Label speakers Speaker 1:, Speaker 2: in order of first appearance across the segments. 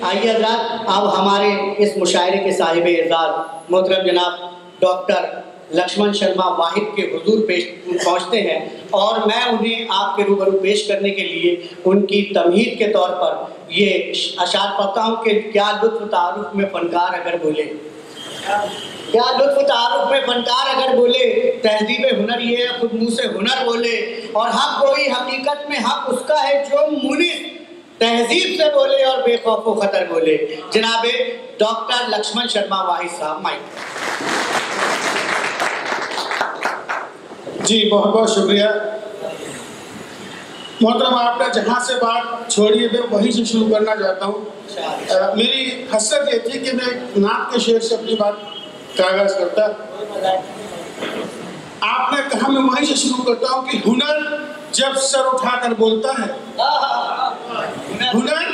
Speaker 1: آئیے حضرات، اب ہمارے اس مشاعرے کے صاحب اعزاز محترم جناب ڈاکٹر لکشمن شرما واحد کے حضور پہنچتے ہیں، اور میں انہیں آپ کے روبرو پیش کرنے کے لیے ان کی تمہید کے طور پر یہ اشعار پڑھتا ہوں کہ کیا لطف تعارف میں فنکار اگر بولے، کیا لطف تعارف میں فنکار اگر بولے، تہذیب ہنر یہ ہے خود منہ سے ہنر بولے، اور حق کوئی حقیقت میں حق اس کا ہے جو منصف تہذیب سے بولے اور بے خوف و خطر بولے۔ جناب ڈاکٹر لکشمن شرما واحد صاحب، مائک۔
Speaker 2: جی بہت بہت شکریہ محترم، آپ نے جہاں سے بات چھوڑی ہے میں وہیں سے شروع کرنا چاہتا ہوں۔ میری حسرت یہ تھی کہ میں نعت کے شعر سے اپنی بات کا آغاز کرتا، آپ نے کہا میں وہیں سے شروع کرتا ہوں کہ ہنر جب سر اٹھا کر بولتا ہے، ہنر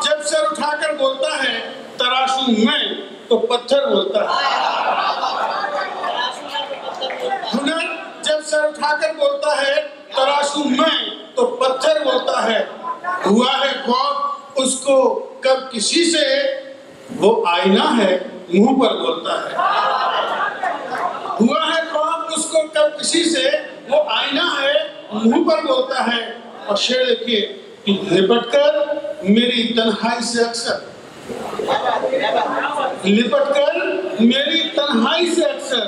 Speaker 2: جب سر اٹھا کر بولتا ہے، تراشوں میں تو پتھر بولتا ہے۔ ہنر جب سر اٹھا کر بولتا ہے، تراشوں میں تو پتھر بولتا ہے۔ ہوا ہے خوف اس کو کب کسی سے، وہ آئینہ ہے منہ پر بولتا ہے۔ ہوا ہے خوف اس کو کب کسی سے، وہ آئینہ ہے منہ پر بولتا ہے۔ اور شعر دیکھیے کہ لپٹ کر میری تنہائی سے اکثر، لپٹ کر میری تنہائی سے اکثر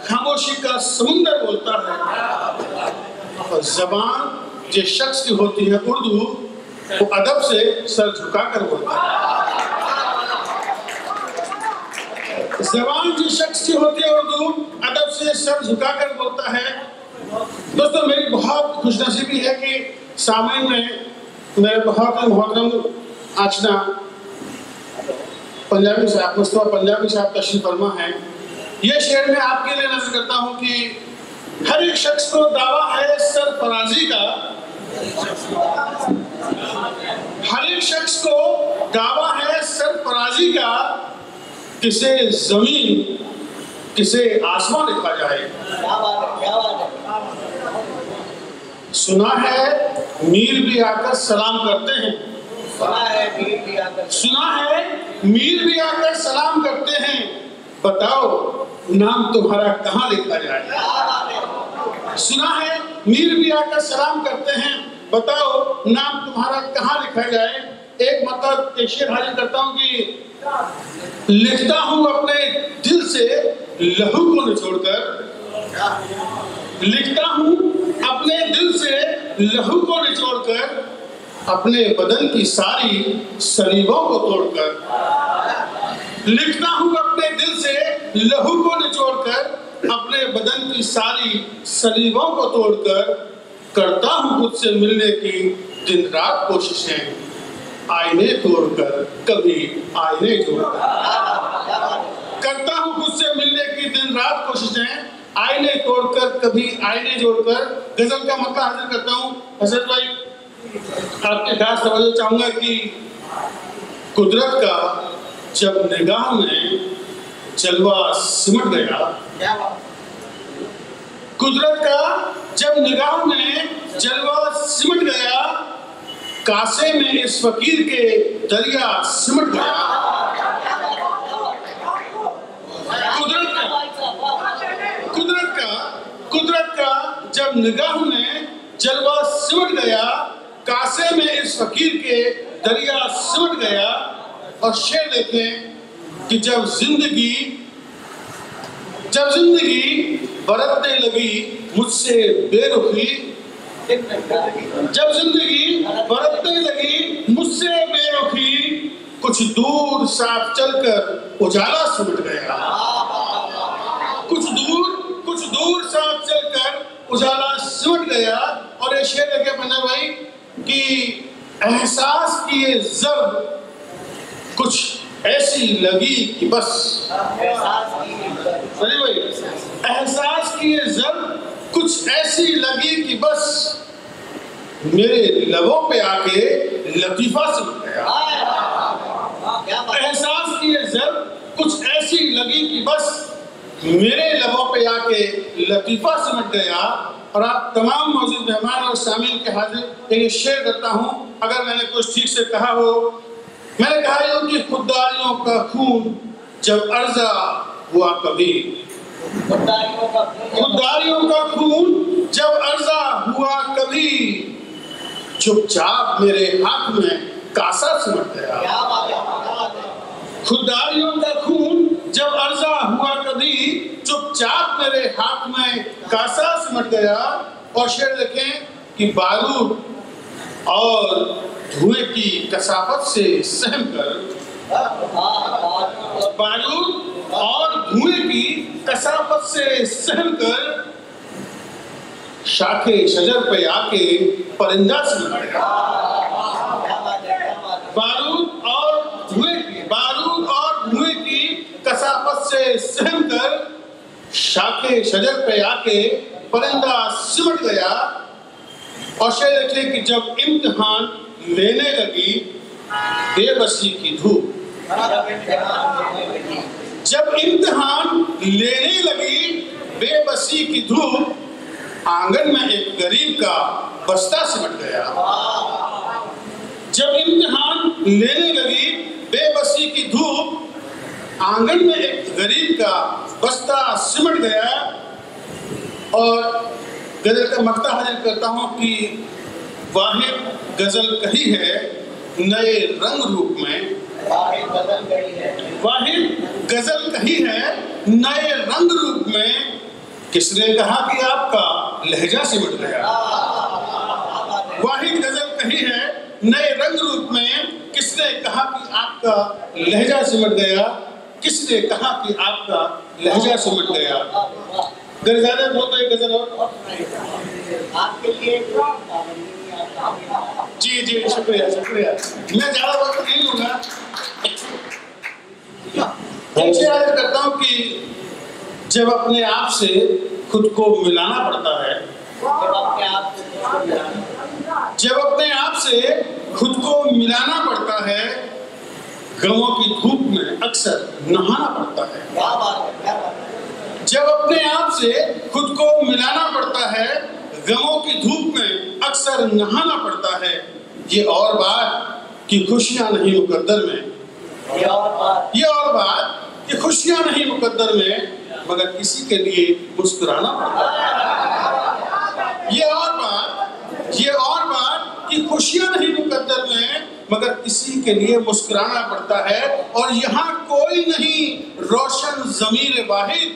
Speaker 2: خاموشی کا سمندر بولتا ہے۔ اور زبان جو شخص کی ہوتی ہے اردو، وہ ادب سے سر جھکا کر بولتا ہے۔ زبان جو شخص کی ہوتی ہے اردو، ادب سے سر جھکا کر بولتا ہے۔ دوستو میری بہت خوش نصیبی ہے کہ سامعین میں میرے بہت محترم آشنا پنجابی صاحب، مصطفیٰ پنجابی صاحب تشریف فرما ہیں۔ یہ شعر میں آپ کے لیے نظر کرتا ہوں کہ ہر ایک شخص کو دعویٰ ہے سرفرازی کا، ہر ایک شخص کو دعویٰ ہے سرفرازی کا، کسے زمین کسے آسمان لکھا جائے۔ سنا ہے میر بھی آ کر سلام کرتے ہیں، سنا ہے میر بھی آ کر سلام کرتے ہیں، بتاؤ نام تمہارا کہاں لکھا جائے۔ سنا ہے میر بھی آ کر سلام کرتے ہیں، بتاؤ نام تمہارا کہاں لکھا جائے۔ ایک مطلب ایک شعر حاضر کرتا ہوں کہ لکھتا ہوں اپنے دل سے لہو کو نچوڑ کر، لکھتا ہوں اپنے دل سے لہو کو نچوڑ کر، اپنے بدن کی ساری سلیبوں کو توڑ کر، لکھتا ہوں اپنے دل سے لہو کو نچوڑ کر، اپنے بدن کی ساری سلیبوں کو توڑ کر، کرتا ہوں خود سے ملنے کی دن رات کوششیں، آئینے توڑ کر کبھی آئینے جوڑ کر، کرتا ہوں خود سے ملنے کی دن رات کوششیں، آئینے توڑ کر کبھی آئینے جوڑ کر۔ غزل کا مطلب حاضر کرتا ہوں۔ حضرت بھائی آپ کے خاص توجہ چاہوں گا کہ قدرت کا جب نگاہ میں جلوہ سمٹ گیا، قدرت کا جب نگاہ میں جلوہ سمٹ گیا، کاسے میں اس فقیر کے دریا سمٹ گیا۔ قدرت کا جب نگاہ میں جلوہ سمٹ گیا، کاسے میں اس فقیر کے دریا سمٹ گیا۔ اور شعر دیکھیں کہ جب زندگی برتنے لگی مجھ سے بے رخی، جب زندگی برتنے لگی مجھ سے بے رخی، کچھ دور ساتھ چل کر اجالا سمٹ گیا، کچھ دور ساتھ چل کر اجالا سمٹ گیا۔ اور یہ شعر دیکھے پنجاب بھائی کہ احساس کی یہ ضرب کچھ ایسی لگی کہ بس احساس کیے ضرب کچھ ایسی لگی کہ بس میرے لبوں پہ آ کے لطیفہ سمٹ گیا. احساس کیے ضرب کچھ ایسی لگی کہ بس میرے لبوں پہ آ کے لطیفہ سمٹ گیا. اور آپ تمام موجود مہمان اور سامعین کے حاضر یہ شیئر کرتا ہوں اگر میں نے کچھ ٹھیک سے کہا ہو. میں نے کہا یہ کہ خودداریوں کا خون جب عرضہ ہوا کبھی، خودداریوں کا خون جب عرضہ ہوا کبھی، چپ چاپ میرے ہاتھ میں کاسا سمٹ گیا. خودداریوں کا خون جب عرضہ ہوا کبھی، چپ چاپ میرے ہاتھ میں کاسا سمٹ گیا. اور شعر لکھیں کہ بارود اور دھوئیں کی کثافت سے سہم کر، بارود اور دھوئیں کی کثافت سے سہم کر شاخے شجر پہ آ کے پرندہ سمٹ گیا. بارود اور دھوئیں کی کثافت سے سہم کر شاخے شجر پہ آ کے پرندہ سمٹ گیا. اور شعر لکھے کہ جب امتحان لینے لگی بے بسی کی دھوپ، جب امتحان لینے لگی بے بسی کی دھوپ، آنگن میں ایک غریب کا بستہ سمٹ گیا. جب امتحان لینے لگی بے بسی کی دھوپ، آنگن میں ایک غریب کا بستہ سمٹ گیا. اور غزل کا مقطع حاضر کرتا ہوں کہ واحد غزل کہی ہے نئے رنگ روپ میں، واحد غزل کہی ہے نئے رنگ روپ میں، کس نے کہا کہ آپ کا لہجہ سمٹ گیا. واحد غزل کہی ہے نئے رنگ روپ میں، کس نے کہا کہ آپ کا لہجہ سمٹ گیا، کس نے کہا کہ آپ کا لہجہ سمٹ گیا. زیادہ بہت ایک غزل اور آپ کے لیے جی جی شکریہ شکریہ. میں زیادہ وقت نہیں لوں گا. عرض کرتا ہوں کہ جب اپنے آپ سے خود کو ملانا پڑتا ہے، جب اپنے آپ سے خود کو ملانا پڑتا ہے، غموں کی دھوپ میں اکثر نہانا پڑتا ہے. جب اپنے آپ سے خود کو ملانا پڑتا ہے، غموں کی دھوپ میں اکثر نہانا پڑتا ہے. یہ اور بات کہ خوشیاں نہیں مقدر میں، یہ اور بات کہ خوشیاں نہیں مقدر میں، مگر کسی کے لیے مسکرانا پڑتا ہے. یہ اور بات کہ خوشیاں نہیں مقدر میں، مگر کسی کے لیے مسکرانا پڑتا ہے. اور یہاں کوئی نہیں روشن ضمیر واحد،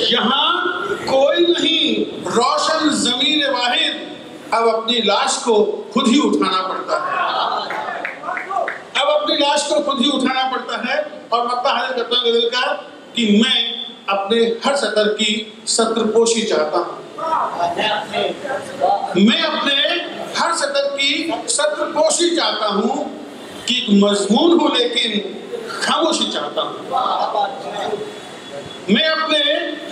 Speaker 2: یہاں کوئی نہیں روشن ضمیر واحد، اب اپنی لاش کو خود ہی اٹھانا پڑتا ہے، اب اپنی لاش کو خود ہی اٹھانا پڑتا ہے. اور مقطع حاضر کرتا ہوں غزل کا کہ میں اپنے ہر سطر کی سطر پوشی چاہتا ہوں، میں اپنے ہر سطر کی سطر پوشی چاہتا ہوں کہ ایک مضمون ہو لیکن خاموشی چاہتا ہوں. میں اپنے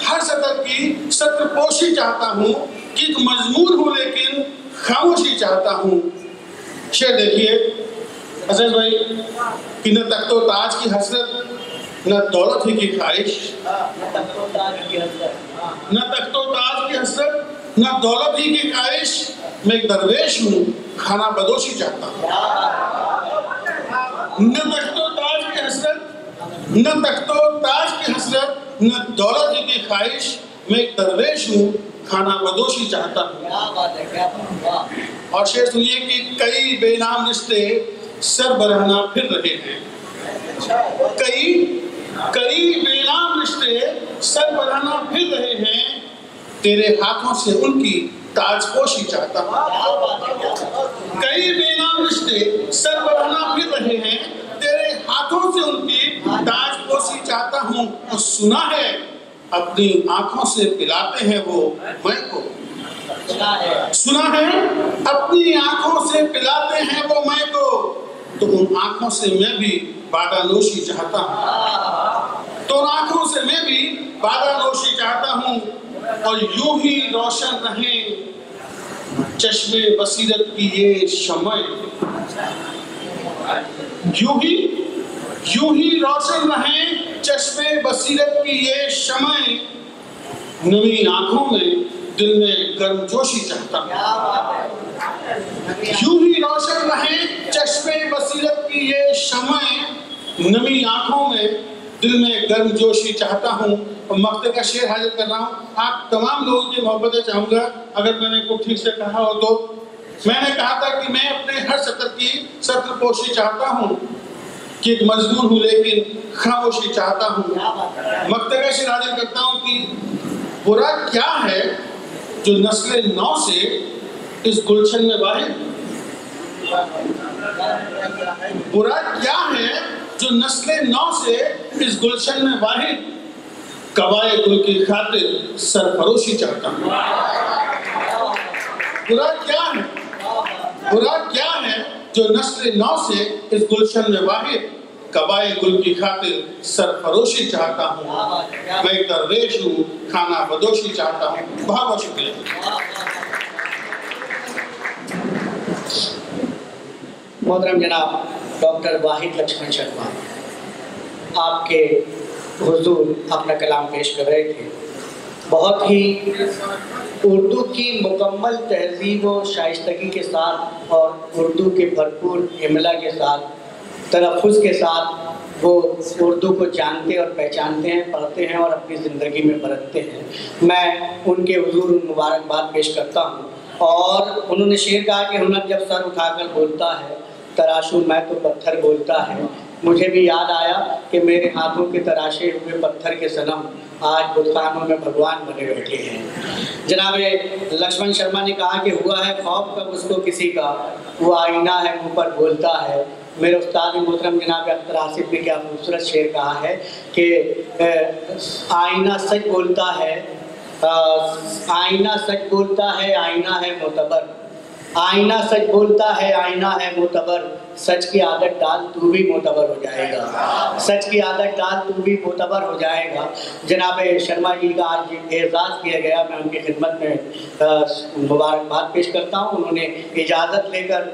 Speaker 2: ہر سطر کی سطر پوشی چاہتا ہوں کہ ایک مضمون ہو لیکن خاموشی چاہتا ہوں. شعر دیکھیے عزیز بھائی کہ نہ تخت و تاج کی حسرت، نہ دولت ہی کی خواہش، نہ تخت و تاج کی حسرت، نہ دولت ہی کی خواہش، میں ایک درویش ہوں کھانا بدوشی چاہتا ہوں. نہ تخت و تاج کی حسرت، نہ تخت و تاج کی حسرت، نہ دولت ہی کی خواہش، میں ایک درویش ہوں کھانا بدوشی چاہتا ہوں. اور شعر سنیے کہ کئی بے نام رشتے سر برہنہ پھر رہے ہیں، کئی بے نام رشتے سر برہنہ پھر رہے ہیں، تیرے ہاتھوں سے ان کی تاج پوشی چاہتا ہوں. کئی بے نام رشتے سر برہنہ پھر رہے ہیں، تیرے ہاتھوں سے ان کی تاج پوشی چاہتا ہوں. اور سنا ہے اپنی آنکھوں سے پلاتے ہیں وہ میں کو، سنا ہے اپنی آنکھوں سے پلاتے ہیں وہ میں کو، تو ان آنکھوں سے میں بھی بادہ نوشی چاہتا ہوں، تو ان آنکھوں سے میں بھی بادہ نوشی چاہتا ہوں، اور یوں ہی روشن رہیں چشم بصیرت کی یہ شمعیں، یوں ہی روشن رہیں چشم بصیرت کی یہ شمعیں، نمی آنکھوں میں دل میں گرم جوشی چاہتا ہوں، یوں ہی روشن رہیں چشم بصیرت کی یہ شمعیں، نمی آنکھوں میں دل میں گرم جوشی چاہتا ہوں۔ اور مقطع کا شعر حاضر کر رہا ہوں، آپ تمام لوگوں کی محبتیں چاہوں گا، اگر میں نے کوئی ٹھیک سے کہا ہو تو۔ میں نے کہا تھا کہ میں اپنے ہر سطر کی سطر پوشی چاہتا ہوں، کہ ایک مجنون ہوں لیکن خاموشی چاہتا ہوں۔ مقطع کا شعر حاضر کرتا ہوں کہ برا کیا ہے جو نسل نو سے اس گلشن میں واحد، برا کیا ہے جو نسل نو سے اس گلشن میں واحد، قبائے گل کی خاطر سرفروشی چاہتا ہوں۔ برا کیا ہے جو نسل نو سے اس گلشن میں واحد، قبائے گل کی خاطر سرفروشی چاہتا ہوں۔ میں ایک درویش ہوں، کھانا بدوشی چاہتا ہوں۔ بہت بہت شکریہ۔
Speaker 1: محترم جناب ڈاکٹر واحد لکشمن شرما آپ کے حضور اپنا کلام پیش کر رہے تھے، بہت ہی اردو کی مکمل تہذیب و شائستگی کے ساتھ اور اردو کے بھرپور املا کے ساتھ، تلفظ کے ساتھ وہ اردو کو جانتے اور پہچانتے ہیں، پڑھتے ہیں اور اپنی زندگی میں برتتے ہیں۔ میں ان کے حضور مبارکباد پیش کرتا ہوں۔ اور انہوں نے شعر کہا کہ ہنر جب سر اٹھا کر بولتا ہے، تراشوں میں تو پتھر بولتا ہے۔ مجھے بھی یاد آیا کہ میرے ہاتھوں کے تراشے ہوئے پتھر کے صنم آج بت خانوں میں بھگوان بنے بیٹھے ہیں۔ جناب لکشمن شرما نے کہا کہ ہوا ہے خوف کب اس کو کسی کا، وہ آئینہ ہے منہ پر بولتا ہے۔ میرے استاد محترم جناب اختر آصف نے کیا خوبصورت شعر کہا ہے کہ آئینہ سچ بولتا ہے، آئینہ سچ بولتا ہے، آئینہ ہے معتبر، آئینہ سچ بولتا ہے، آئینہ ہے معتبر، سچ کی عادت ڈال تو بھی معتبر ہو جائے گا، سچ کی عادت ڈال تو بھی معتبر ہو جائے گا۔ جناب شرما جی کا آج اعزاز کیا گیا، میں ان کی خدمت میں مبارکباد پیش کرتا ہوں۔ انہوں نے اجازت لے کر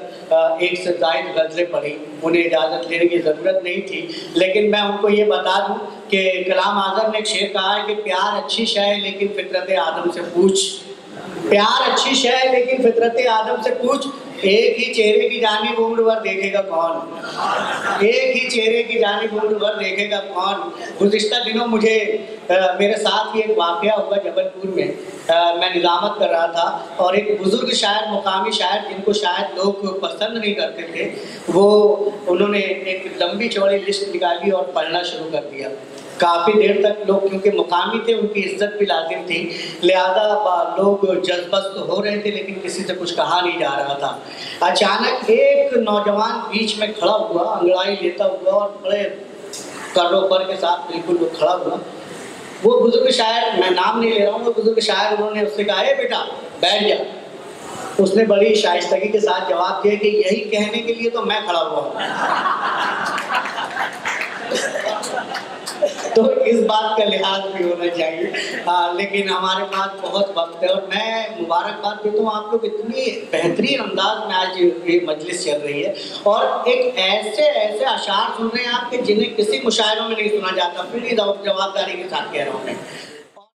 Speaker 1: ایک سے زائد غزلیں پڑھی، انہیں اجازت لینے کی ضرورت نہیں تھی، لیکن میں ان کو یہ بتا دوں کہ کلام اعظم نے ایک شعر کہا ہے کہ پیار اچھی شے ہے لیکن فطرت آدم سے پوچھ، پیار اچھی شے ہے لیکن فطرت آدم سے پوچھ، ایک ہی چہرے کی جانب عمر بھر دیکھے گا کون، ایک ہی چہرے کی جانب عمر بھر دیکھے گا کون۔ گزشتہ دنوں مجھے میرے ساتھ ہی ایک واقعہ ہوا جبل پور میں، میں نظامت کر رہا تھا اور ایک بزرگ شاعر، مقامی شاعر جن کو شاید لوگ پسند نہیں کرتے تھے، انہوں نے ایک لمبی چوڑی لسٹ نکالی اور پڑھنا شروع کر دیا۔ کافی دیر تک لوگ کیونکہ مقامی تھے ان کی عزت بھی لازم تھی، لہذا لوگ جذبست ہو رہے تھے لیکن کسی سے کچھ کہا نہیں جا رہا تھا۔ اچانک ایک نوجوان بیچ میں کھڑا ہوا، انگڑائی لیتا ہوا اور بڑے کروپر کے ساتھ بالکل وہ کھڑا ہوا۔ وہ بزرگ شاعر، میں نام نہیں لے رہا ہوں، وہ بزرگ شاعر انہوں نے اس سے کہا اے بیٹا بیٹھ جا۔ اس نے بڑی شائستگی کے ساتھ جواب دیا کہ یہی کہنے کے لیے تو میں کھڑا ہوا ہوں۔ تو اس بات کا لحاظ بھی ہونا چاہیے، لیکن ہمارے پاس بہت وقت ہے اور میں مبارکباد دیتا ہوں آپ لوگ، اتنی بہترین انداز میں آج یہ مجلس چل رہی ہے اور ایک ایسے اشعار سن رہے ہیں آپ کے جنہیں کسی مشاعروں میں نہیں سنا جاتا، پوری جواب داری کے ساتھ کہہ رہا ہوں میں۔